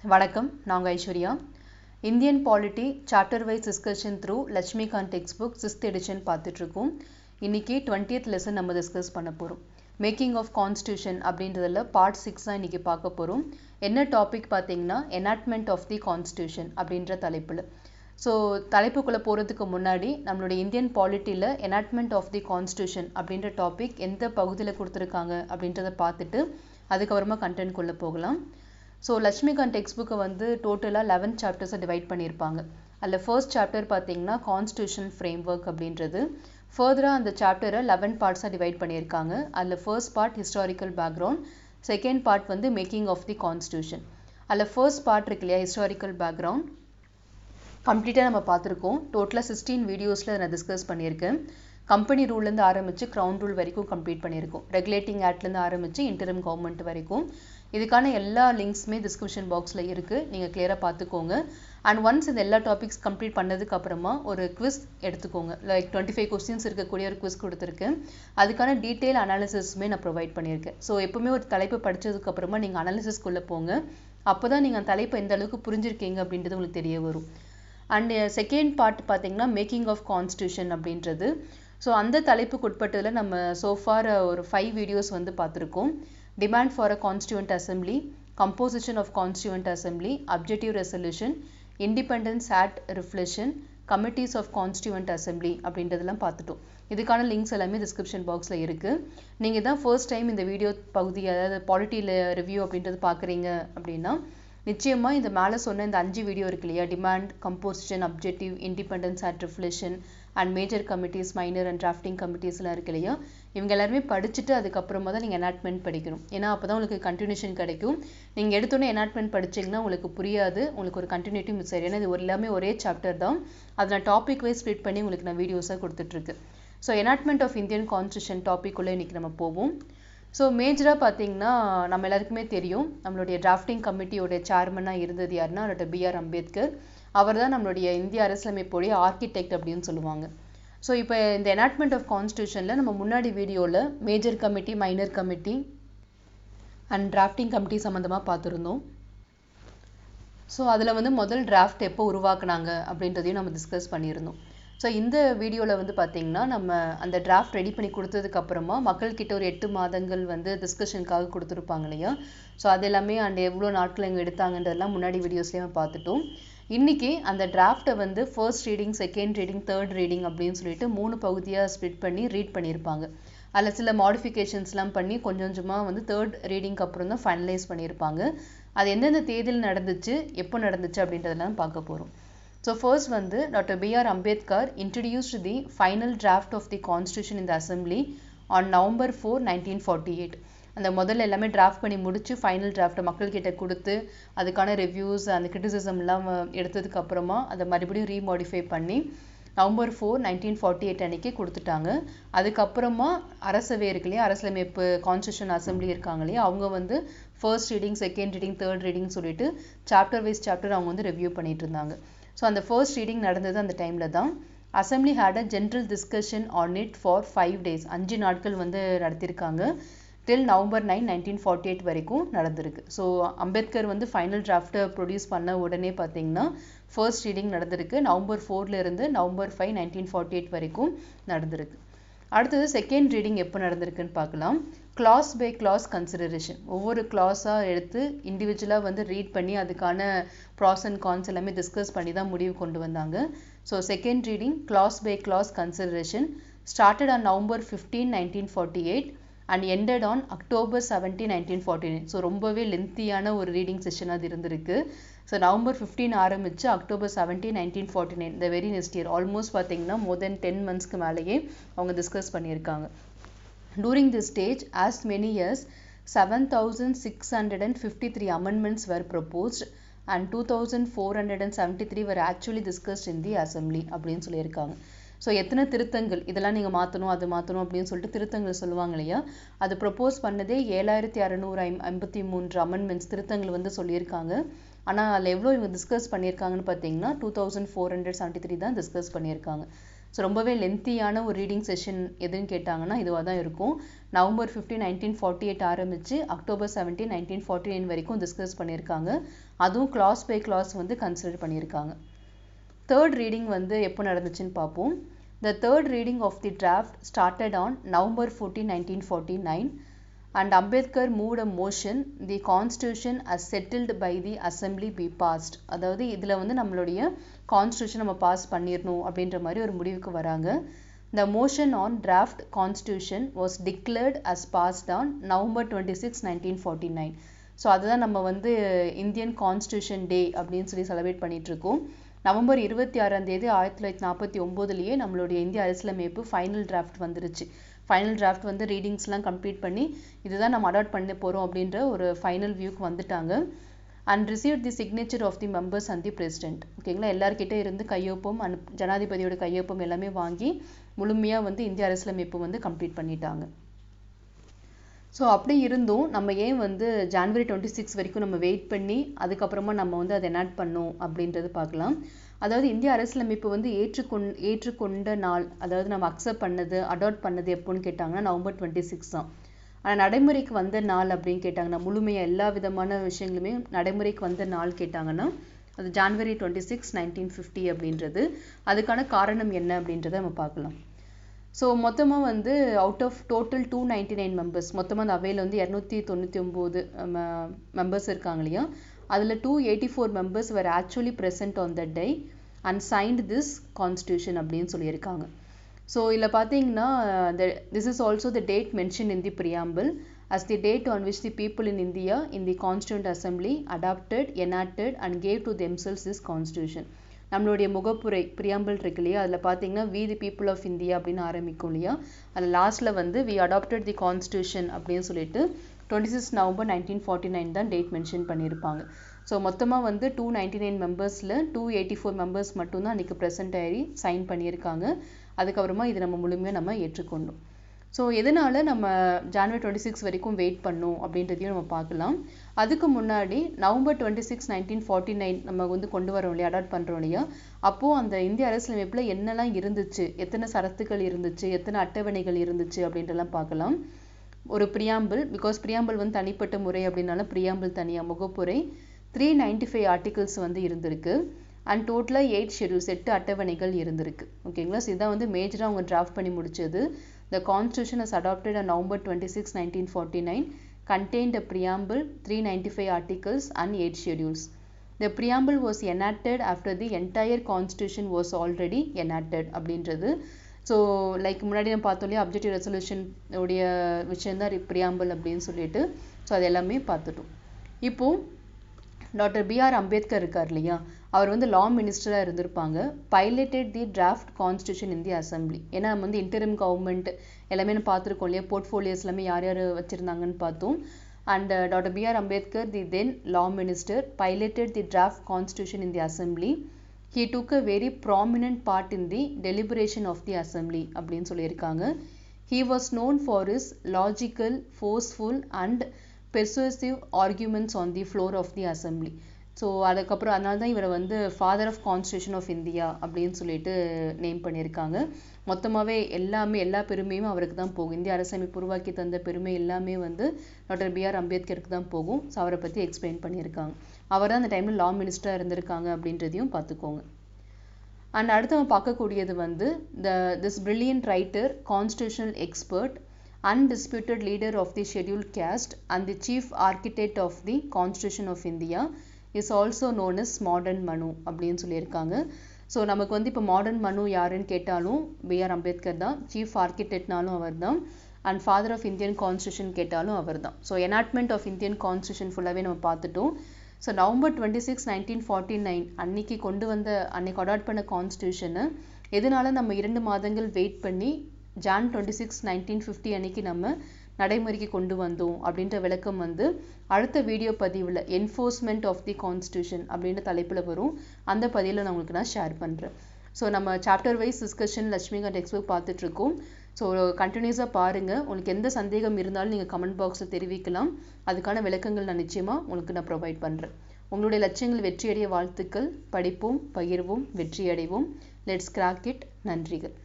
வணக்கம், நான் Aishwarya. Indian polity chapter wise discussion through Laxmikanth text book 6th edition பார்த்துட்ருக்கோம். இன்றைக்கி 20th லெசன் நம்ம டிஸ்கஸ் பண்ண போகிறோம். மேக்கிங் ஆஃப் கான்ஸ்டியூஷன் அப்படின்றதில் பார்ட் 6 தான் இன்றைக்கி பார்க்க போகிறோம். என்ன டாபிக் பார்த்தீங்கன்னா எனாக்ட்மெண்ட் ஆஃப் தி கான்ஸ்டியூஷன் அப்படின்ற தலைப்பில். ஸோ தலைப்புக்குள்ளே போகிறதுக்கு முன்னாடி நம்மளுடைய இந்தியன் பாலிட்டியில் எனாக்ட்மெண்ட் ஆஃப் தி கான்ஸ்டியூஷன் அப்படின்ற டாபிக் எந்த பகுதியில் கொடுத்துருக்காங்க அப்படின்றத பார்த்துட்டு அதுக்கப்புறமா கண்டென்ட்குள்ளே போகலாம். ஸோ லட்சுமிகாந்த் டெக்ஸ்ட் புக்கை வந்து டோட்டலாக 11 சாப்டர்ஸை டிவைட் பண்ணியிருப்பாங்க. அதில் ஃபர்ஸ்ட் சாப்டர் பார்த்தீங்கன்னா கான்ஸ்டியூஷன் ஃப்ரேம் ஒர்க் அப்படின்றது. ஃபர்தராக அந்த சாப்டரை 11 பார்ட்ஸாக டிவைட் பண்ணியிருக்காங்க. அதில் first part historical background, second part வந்து மேக்கிங் ஆஃப் தி கான்ஸ்டியூஷன். அதில் ஃபர்ஸ்ட் பார்ட் இருக்கு இல்லையா, ஹிஸ்டாரிக்கல் பேக்ரவுண்ட் கம்ப்ளீட்டாக நம்ம பார்த்துருக்கோம். டோட்டலாக 16 வீடியோஸில் நான் டிஸ்கஸ் பண்ணியிருக்கேன். கம்பெனி ரூல்லேருந்து ஆரம்பித்து க்ரௌன் ரூல் வரைக்கும் கம்ப்ளீட் பண்ணியிருக்கோம். ரெகுலேட்டிங் ஆக்ட்லேருந்து ஆரம்பித்து இன்டரிம் கவர்மெண்ட் வரைக்கும். இதுக்கான எல்லா லிங்க்ஸுமே டிஸ்கிரிப்ஷன் பாக்ஸில் இருக்குது, நீங்கள் கிளியராக பார்த்துக்கோங்க. அண்ட் ஒன்ஸ் இந்த எல்லா டாபிக்ஸ் கம்ப்ளீட் பண்ணதுக்கு அப்புறமா ஒரு குவிஸ் எடுத்துக்கோங்க. லைக் 25 கொஸ்டின்ஸ் இருக்கக்கூடிய ஒரு குவிஸ் கொடுத்துருக்கேன். அதுக்கான டீட்டெயில் அனாலிசிஸுமே நான் ப்ரொவைட் பண்ணியிருக்கேன். ஸோ எப்போவுமே ஒரு தலைப்பு படித்ததுக்கப்புறமா நீங்கள் அனாலிசிஸ்குள்ளே போங்க. அப்போ தான் நீங்கள் அந்த தலைப்பை எந்த அளவுக்கு புரிஞ்சிருக்கீங்க அப்படின்றது உங்களுக்கு தெரிய வரும். அண்ட் செகண்ட் பார்ட் பார்த்தீங்கன்னா மேக்கிங் ஆஃப் கான்ஸ்டியூஷன் அப்படின்றது. ஸோ அந்த தலைப்புக்கு உட்பட்டதில் நம்ம சோஃபார் ஒரு 5 வீடியோஸ் வந்து பார்த்துருக்கோம். Demand for a constituent assembly, composition of constituent assembly, objective resolution, independence act reflection, committees of constituent assembly அப்படின்றதெல்லாம் பார்த்துட்டோம். இதுக்கான லிங்க்ஸ் எல்லாமே டிஸ்கிரிப்ஷன் பாக்ஸில் இருக்குது. நீங்கள் தான் ஃபர்ஸ்ட் டைம் இந்த வீடியோ பகுதி, அதாவது பாலிட்டியில் ரிவ்யூ அப்படின்றது பார்க்குறீங்க அப்படின்னா நிச்சயமாக இந்த மேலே சொன்ன இந்த 5 வீடியோ இருக்கு இல்லையா, demand, composition, objective, independence act reflection and major committees, minor and drafting கமிட்டிஸ்லாம் இருக்கு இல்லையா, இவங்க எல்லாருமே படிச்சுட்டு அதுக்கப்புறமா தான் நீங்கள் எனாக்ட்மெண்ட் படிக்கணும். ஏன்னா அப்போ தான் உங்களுக்கு கண்டினியூஷன் கிடைக்கும். நீங்கள் எடுத்தோன்னே எனாக்ட்மெண்ட் படிச்சிங்கன்னா உங்களுக்கு புரியாது, உங்களுக்கு ஒரு கண்டினியூட்டி மிஸ் ஆயிடும். ஏன்னா இது எல்லாமே ஒரே சாப்டர் தான். அதை நான் டாபிக் வைஸ் ஸ்ப்ளிட் பண்ணி உங்களுக்கு நான் வீடியோஸாக கொடுத்துட்ருக்கு. So enactment of Indian constitution டாபிக்குள்ளே இன்றைக்கி நம்ம போவோம். ஸோ மேஜராக பார்த்தீங்கன்னா நம்ம எல்லாருக்குமே தெரியும், நம்மளுடைய டிராஃப்டிங் கமிட்டியோடைய சேர்மனாக இருந்தது யாருன்னா டாக்டர் B.R. அம்பேத்கர். அவர் தான் நம்மளுடைய இந்திய அரசியலமைப்புடைய ஆர்கிடெக்ட் அப்படின்னு சொல்லுவாங்க. ஸோ இப்போ இந்த எனாக்ட்மெண்ட் ஆஃப் கான்ஸ்டியூஷனில் நம்ம முன்னாடி வீடியோவில் major committee, minor committee and drafting committee சம்மந்தமாக பார்த்துருந்தோம். ஸோ அதில் வந்து முதல் டிராஃப்ட் எப்போ உருவாக்குனாங்க அப்படின்றதையும் நம்ம டிஸ்கஸ் பண்ணியிருந்தோம். ஸோ இந்த வீடியோவில் வந்து பார்த்திங்கன்னா நம்ம அந்த டிராஃப்ட் ரெடி பண்ணி கொடுத்ததுக்கப்புறமா மக்கள்கிட்ட ஒரு 8 மாதங்கள் வந்து டிஸ்கஷனுக்காக கொடுத்துருப்பாங்க இல்லையா. ஸோ அது எல்லாமே அண்ட் எவ்வளோ நாட்கள் எங்கே எடுத்தாங்கன்றதெல்லாம் முன்னாடி வீடியோஸ்லேயே பார்த்துட்டோம். இன்றைக்கி அந்த டிராஃப்டை வந்து first reading, second reading, third reading அப்படின்னு சொல்லிட்டு 3 பகுதியாக ஸ்ப்ளிட் பண்ணி ரீட் பண்ணியிருப்பாங்க. அதில் சில மாடிஃபிகேஷன்ஸ்லாம் பண்ணி கொஞ்சம் கொஞ்சமாக வந்து தேர்ட் ரீடிங்க்கு அப்புறம் தான் ஃபைனலைஸ் பண்ணியிருப்பாங்க. அது எந்தெந்த தேதியில் நடந்துச்சு, எப்போ நடந்துச்சு அப்படின்றதெல்லாம் பார்க்க போகிறோம். ஸோ ஃபர்ஸ்ட் வந்து doctor B.R. Ambedkar introduced the final draft of the constitution in the assembly on November 4, 1948. அந்த முதல்ல எல்லாமே டிராஃப்ட் பண்ணி முடிச்சு ஃபைனல் டிராஃப்டை மக்கள்கிட்ட கொடுத்து அதுக்கான ரிவ்யூஸ் அந்த கிரிட்டிசிசம்லாம் எடுத்ததுக்கு அப்புறமா அதை மறுபடியும் ரீமாடிஃபை பண்ணி November 4, 1948 அன்னைக்கு கொடுத்துட்டாங்க. அதுக்கப்புறமா அரசவை இருக்கு இல்லையா, அரசியலமைப்பு கான்ஸ்டியூஷன் அசம்பிளி இருக்காங்க இல்லையா, அவங்க வந்து first reading, second reading, third reading சொல்லிட்டு சாப்டர் வைஸ் சாப்டர் அவங்க வந்து ரிவ்யூ பண்ணிட்டு இருந்தாங்க. ஸோ அந்த ஃபர்ஸ்ட் ரீடிங் நடந்தது அந்த டைமில் தான். Assembly had a general discussion on it for 5 days, 5 நாட்கள் வந்து நடத்தியிருக்காங்க. டில் November 9, 1948 வரைக்கும் நடந்திருக்கு. ஸோ அம்பேத்கர் வந்து ஃபைனல் டிராஃப்டை ப்ரொடியூஸ் பண்ண உடனே பார்த்தீங்கன்னா ஃபர்ஸ்ட் ரீடிங் நடந்திருக்கு. November 4லேருந்து November 5, 1948 வரைக்கும் நடந்திருக்கு. அடுத்தது செகண்ட் ரீடிங் எப்போ நடந்திருக்குன்னு பார்க்கலாம். கிளாஸ் பை கிளாஸ் கன்சிடரேஷன், ஒவ்வொரு கிளாஸாக எடுத்து இண்டிவிஜுவலாக வந்து ரீட் பண்ணி அதுக்கான ப்ராஸ் அண்ட் கான்ஸ் எல்லாமே டிஸ்கஸ் பண்ணி தான் முடிவு கொண்டு வந்தாங்க. So second reading class by class consideration started on November 15, 1948 and ended on October 17, 1949. So ரொம்பவே லென்த்தியான ஒரு ரீடிங் செஷன் அது இருந்திருக்கு. ஸோ November 15 ஆரம்பித்து October 17, 1949 இந்த வெரி நெக்ஸ்ட் இயர் ஆல்மோஸ்ட் பார்த்தீங்கன்னா மோர் தென் 10 monthsக்கு மேலேயே அவங்க டிஸ்கஸ் பண்ணியிருக்காங்க. During this stage, as many as 7,653 amendments were proposed and 2,473 were actually discussed in the assembly அப்படின்னு சொல்லியிருக்காங்க. ஸோ எத்தனை திருத்தங்கள், இதெல்லாம் நீங்கள் மாற்றணும் அது மாற்றணும் அப்படின்னு சொல்லிட்டு திருத்தங்கள் சொல்லுவாங்க இல்லையா, அது ப்ரப்போஸ் பண்ணதே 7,653 அமெண்ட்மெண்ட்ஸ் திருத்தங்கள் வந்து சொல்லியிருக்காங்க. ஆனால் அதில் எவ்வளோ இவங்க டிஸ்கஸ் பண்ணியிருக்காங்கன்னு பார்த்தீங்கன்னா 2,473 தான் டிஸ்கஸ் பண்ணியிருக்காங்க. ஸோ ரொம்பவே லென்த்தியான ஒரு ரீடிங் செஷன் எதுன்னு கேட்டாங்கன்னா இதுவாக தான் இருக்கும். நவம்பர் 15, 1948 ஆரம்பித்து அக்டோபர் 17, 1949 வரைக்கும் டிஸ்கஸ் பண்ணியிருக்காங்க. அதுவும் கிளாஸ் பை கிளாஸ் வந்து கன்சிடர் பண்ணியிருக்காங்க. தேர்ட் ரீடிங் வந்து எப்போ நடந்துச்சுன்னு பார்ப்போம். The third reading of the draft started on November 14, 1949 and Ambedkar moved a motion the constitution as settled by the assembly be passed. அதாவது இதில் வந்து நம்மளுடைய கான்ஸ்டியூஷன் நம்ம பாஸ் பண்ணிடணும் அப்படின்ற மாதிரி ஒரு முடிவுக்கு வராங்க. The motion on draft constitution was declared as passed on November 26, 1949. So அதுதான் நம்ம வந்து இந்தியன் கான்ஸ்டியூஷன் டே அப்படின்னு சொல்லி செலிப்ரேட் பண்ணிட்டு இருக்கோம். நவம்பர் 26 1949 நம்மளுடைய இந்திய அரசியலமைப்பு ஃபைனல் டிராஃப்ட் வந்துருச்சு. ஃபைனல் டிராஃப்ட் வந்து ரீடிங்ஸ்லாம் கம்ப்ளீட் பண்ணி இதுதான் நம்ம அடாப்ட் பண்ண போகிறோம் அப்படின்ற ஒரு ஃபைனல் வியூக்கு வந்துட்டாங்க. And receive the signature of the members and the president. ஓகேங்களா, எல்லார்கிட்டே இருந்து கையொப்பம் ஜனாதிபதியோட கையொப்பம் எல்லாமே வாங்கி முழுமையாக வந்து இந்திய அரசியலமைப்பு வந்து கம்ப்ளீட் பண்ணிட்டாங்க. ஸோ அப்படி இருந்தும் நம்ம ஏன் வந்து ஜான்வரி 26 வரைக்கும் நம்ம வெயிட் பண்ணி அதுக்கப்புறமா நம்ம வந்து அதை எனாக்ட் பண்ணோம் அப்படின்றது பார்க்கலாம். அதாவது இந்திய அரசியலமைப்பு வந்து ஏற்றுக்கொண்ட நாள், அதாவது நம்ம அக்செப்ட் பண்ணது அடாப்ட் பண்ணது எப்போன்னு கேட்டாங்கன்னா நவம்பர் 26 தான். ஆனால் நடைமுறைக்கு வந்த நாள் அப்படின்னு கேட்டாங்கன்னா முழுமையாக எல்லா விதமான விஷயங்களுமே நடைமுறைக்கு வந்த நாள் கேட்டாங்கன்னா அது ஜான்வரி 26, 1950 அப்படின்றது. அதுக்கான காரணம் என்ன அப்படின்றத நம்ம பார்க்கலாம். ஸோ மொத்தமாக வந்து அவுட் ஆஃப் டோட்டல் 299 மெம்பர்ஸ், மொத்தமாக அந்த அவையில் வந்து 299 மெம்பர்ஸ் இருக்காங்க இல்லையா, அதில் 284 members were actually present on that day and signed this constitution அப்படின்னு சொல்லியிருக்காங்க. ஸோ இதில் பார்த்தீங்கன்னா this is also the date mentioned in the preamble as the date on which the people in India in the Constituent Assembly adopted, enacted and gave to themselves this constitution. நம்மளுடைய முகப்புரை preamble இருக்கு இல்லையா, அதில் பார்த்தீங்கன்னா we the people of India அப்படின்னு ஆரம்பிக்கும் இல்லையா, அதில் லாஸ்ட்டில் வந்து வி அடாப்டட் தி கான்ஸ்டியூஷன் அப்படின்னு சொல்லிட்டு 26 நவம்பர் 1949 தான் டேட் மென்ஷன் பண்ணியிருப்பாங்க. ஸோ மொத்தமாக வந்து 299 மெம்பர்ஸில் 284 மெம்பர்ஸ் மட்டும்தான் அன்றைக்கி ப்ரெசென்ட் ஆகி சைன் பண்ணியிருக்காங்க. அதுக்கப்புறமா இது நம்ம முழுமையாக நம்ம ஏற்றுக்கொண்டோம். ஸோ எதனால் நம்ம ஜான்வரி 26 வரைக்கும் வெயிட் பண்ணோம் அப்படின்றதையும் நம்ம பார்க்கலாம். அதுக்கு முன்னாடி நவம்பர் 26, 1949 நம்ம வந்து கொண்டு வரோம் இல்லையா, அடாப்ட் பண்ணுறோம் இல்லையா, அப்போது அந்த இந்திய அரசியலமைப்பில் என்னெல்லாம் இருந்துச்சு, எத்தனை சரத்துக்கள் இருந்துச்சு, எத்தனை அட்டவணைகள் இருந்துச்சு அப்படின்றலாம் பார்க்கலாம். ஒரு பிரியாம்பிள், பிகாஸ் பிரியாம்பிள் வந்து தனிப்பட்ட முறை அப்படின்னால பிரியாம்பிள் தனியாக, முகப்புரை 395 ஆர்டிகல்ஸ் வந்து இருந்திருக்கு. அண்ட் டோட்டலாக 8 ஷெடியூல்ஸ், 8 அட்டவணைகள் இருந்திருக்கு. ஓகேங்களா, ஸோ இதான் வந்து மேஜராக அவங்க டிராஃப்ட் பண்ணி முடிச்சது. The Constitution is adopted on November 26, 1949, contained a preamble, 395 articles and 8 schedules. The preamble was enacted after the entire constitution was already enacted அப்படின்றது. ஸோ லைக் முன்னாடி நம்ம பார்த்தோம் இல்லையா, அப்ஜெக்டிவ் ரெசல்யூஷன் உடைய விஷயம் தான் preamble அப்படின்னு சொல்லிட்டு, ஸோ அது எல்லாமே பார்த்துட்டோம். இப்போது டாக்டர் B.R. அம்பேத்கர் இருக்கார் இல்லையா, அவர் வந்து லா மினிஸ்டராக இருந்திருப்பாங்க. Piloted the draft constitution in the assembly. ஏன்னா நம்ம வந்து இன்டரிம் கவர்மெண்ட் எல்லாமே நம்ம பார்த்துருக்கோம் இல்லையா, போர்ட்ஃபோலியோஸ் எல்லாமே யார் யார் வச்சுருந்தாங்கன்னு பார்த்தோம். And doctor B.R. Ambedkar, the then law minister, piloted the draft constitution in the assembly. He took a very prominent part in the deliberation of the assembly அப்படின்னு சொல்லியிருக்காங்க. He was known for his logical, forceful and persuasive arguments on the floor of the assembly. So அதுக்கப்புறம் அதனால தான் இவரை வந்து father of constitution of India அப்படின்னு சொல்லிட்டு name பண்ணியிருக்காங்க. மொத்தமாகவே எல்லா பெருமையும் அவருக்கு தான் போகும். இந்திய அரசமைப்பு உருவாக்கி தந்த பெருமை எல்லாமே வந்து டாக்டர் B.R. அம்பேத்கருக்கு தான் போகும். ஸோ அவரை பற்றி எக்ஸ்பிளைன் பண்ணியிருக்காங்க. அவர் தான் அந்த டைமில் லா மினிஸ்டராக இருந்திருக்காங்க அப்படின்றதையும் பார்த்துக்கோங்க. அண்ட் அடுத்து நம்ம பார்க்கக்கூடியது வந்து this brilliant writer, constitutional expert, undisputed leader of the scheduled caste and the chief architect of the Constitution of India is also known as modern Manu அப்படின்னு சொல்லியிருக்காங்க. ஸோ நமக்கு வந்து இப்போ மாடர்ன் மனு யாருன்னு கேட்டாலும் B.R. அம்பேத்கர் தான், சீஃப் ஆர்கிடெக்ட்னாலும் அவர் தான், and father of Indian constitution கேட்டாலும் அவர் தான். So enactment of Indian constitution ஃபுல்லாகவே நம்ம பார்த்துட்டோம். ஸோ நவம்பர் 26, 1949 அன்னைக்கு கொண்டு வந்த அன்னைக்கு அடாப்ட் பண்ண கான்ஸ்டியூஷனை எதனால நம்ம 2 மாதங்கள் வெயிட் பண்ணி ஜான் 26, 1950 அன்னைக்கு நம்ம நடைமுறைக்கு கொண்டு வந்தோம் அப்படின்ற விளக்கம் வந்து அடுத்த வீடியோ பதிவில் என்ஃபோர்ஸ்மெண்ட் ஆஃப் தி கான்ஸ்டியூஷன் அப்படின்ற தலைப்பில் வரும். அந்த பதிவில் நான் உங்களுக்கு ஷேர் பண்ணுறேன். ஸோ நம்ம chapter wise discussion Lakshmikanth text book பார்த்துட்ருக்கோம். ஸோ கண்டினியூஸாக பாருங்கள். உங்களுக்கு எந்த சந்தேகம் இருந்தாலும் நீங்கள் கமெண்ட் பாக்ஸில் தெரிவிக்கலாம். அதுக்கான விளக்கங்கள் நான் நிச்சயமாக உங்களுக்கு நான் ப்ரொவைட் பண்ணுறேன். உங்களுடைய லட்சியங்கள் வெற்றியடைய வாழ்த்துக்கள். படிப்போம், பகிர்வோம், வெற்றியடைவோம். Let's crack it. நன்றிகள்.